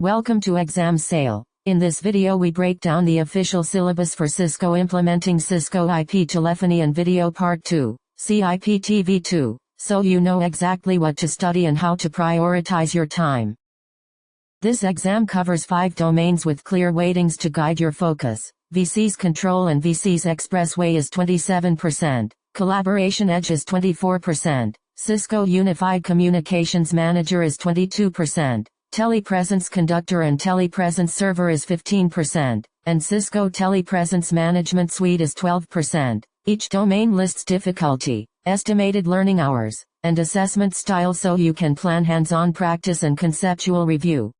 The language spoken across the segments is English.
Welcome to Exam Sale. In this video we break down the official syllabus for Cisco Implementing Cisco IP Telephony and Video Part 2, CIPTV2, so you know exactly what to study and how to prioritize your time. This exam covers 5 domains with clear weightings to guide your focus. VC's Control and VC's Expressway is 27%, Collaboration Edge is 24%, Cisco Unified Communications Manager is 22%, Telepresence Conductor and Telepresence Server is 15%, and Cisco Telepresence Management Suite is 12%. Each domain lists difficulty, estimated learning hours, and assessment style so you can plan hands-on practice and conceptual review.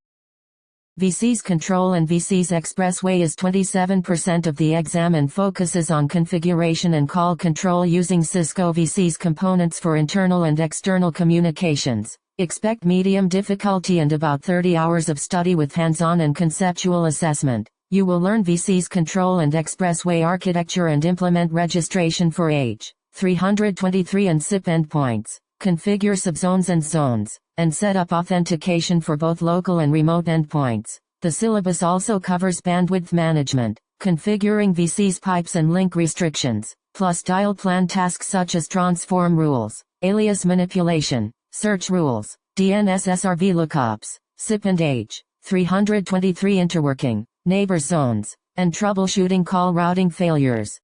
VC's Control and VC's Expressway is 27% of the exam and focuses on configuration and call control using Cisco VC's components for internal and external communications. Expect medium difficulty and about 30 hours of study with hands-on and conceptual assessment. You will learn VC's Control and Expressway architecture and implement registration for H323 and SIP endpoints, configure subzones and zones, and set up authentication for both local and remote endpoints. The syllabus also covers bandwidth management, configuring VC's pipes and link restrictions, plus dial plan tasks such as transform rules, alias manipulation, search rules, DNS SRV lookups, SIP and H323 interworking, neighbor zones, and troubleshooting call routing failures.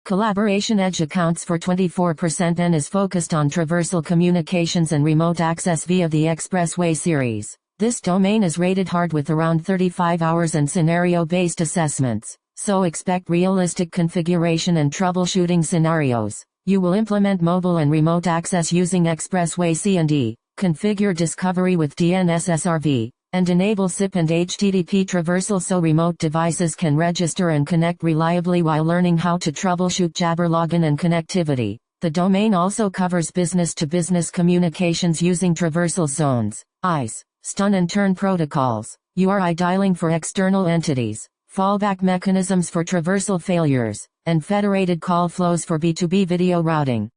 Collaboration Edge accounts for 24% and is focused on traversal communications and remote access via the Expressway series. This domain is rated hard with around 35 hours and scenario-based assessments, so expect realistic configuration and troubleshooting scenarios. You will implement mobile and remote access using Expressway C&E, configure discovery with DNS SRV, and enable SIP and HTTP traversal so remote devices can register and connect reliably while learning how to troubleshoot Jabber login and connectivity. The domain also covers business-to-business communications using traversal zones, ICE, stun and turn protocols, URI dialing for external entities, fallback mechanisms for traversal failures, and federated call flows for B2B video routing.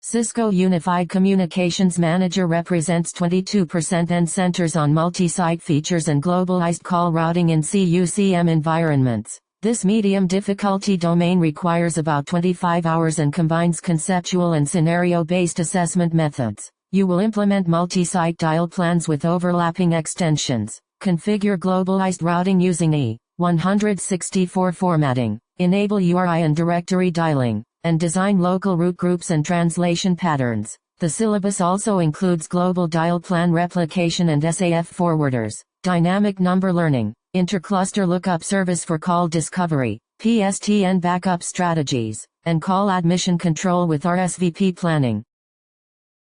Cisco Unified Communications Manager represents 22% and centers on multi-site features and globalized call routing in CUCM environments. This medium difficulty domain requires about 25 hours and combines conceptual and scenario-based assessment methods. You will implement multi-site dial plans with overlapping extensions, configure globalized routing using E164 formatting, enable URI and directory dialing, and design local route groups and translation patterns. The syllabus also includes global dial plan replication and SAF forwarders, dynamic number learning, intercluster lookup service for call discovery, PSTN backup strategies, and call admission control with RSVP planning.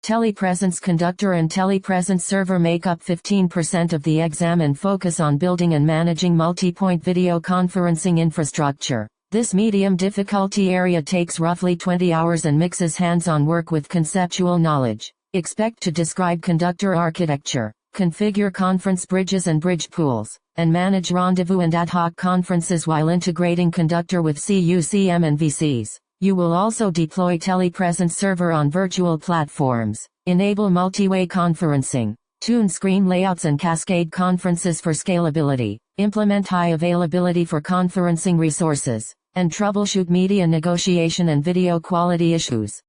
Telepresence Conductor and Telepresence Server make up 15% of the exam and focus on building and managing multi-point video conferencing infrastructure. This medium difficulty area takes roughly 20 hours and mixes hands-on work with conceptual knowledge. Expect to describe conductor architecture, configure conference bridges and bridge pools, and manage rendezvous and ad hoc conferences while integrating conductor with CUCM and VCs. You will also deploy Telepresence Server on virtual platforms, enable multi-way conferencing, tune screen layouts and cascade conferences for scalability, implement high availability for conferencing resources, and troubleshoot media negotiation and video quality issues.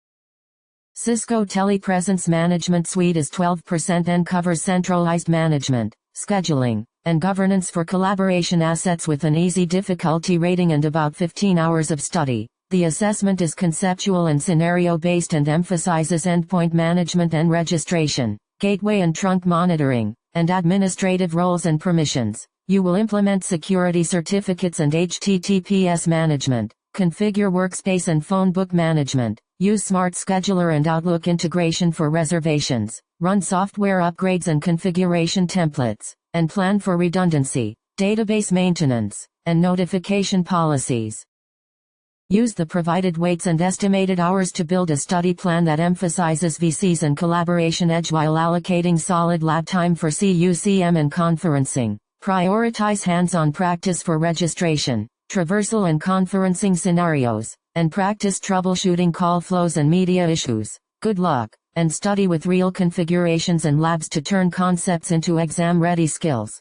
Cisco Telepresence Management Suite is 12% and covers centralized management, scheduling, and governance for collaboration assets with an easy difficulty rating and about 15 hours of study. The assessment is conceptual and scenario-based and emphasizes endpoint management and registration, gateway and trunk monitoring, and administrative roles and permissions. You will implement security certificates and HTTPS management, configure workspace and phone book management, use Smart Scheduler and Outlook integration for reservations, run software upgrades and configuration templates, and plan for redundancy, database maintenance, and notification policies. Use the provided weights and estimated hours to build a study plan that emphasizes VCs and Collaboration Edge while allocating solid lab time for CUCM and conferencing. Prioritize hands-on practice for registration, traversal and conferencing scenarios, and practice troubleshooting call flows and media issues. Good luck! and study with real configurations and labs to turn concepts into exam-ready skills.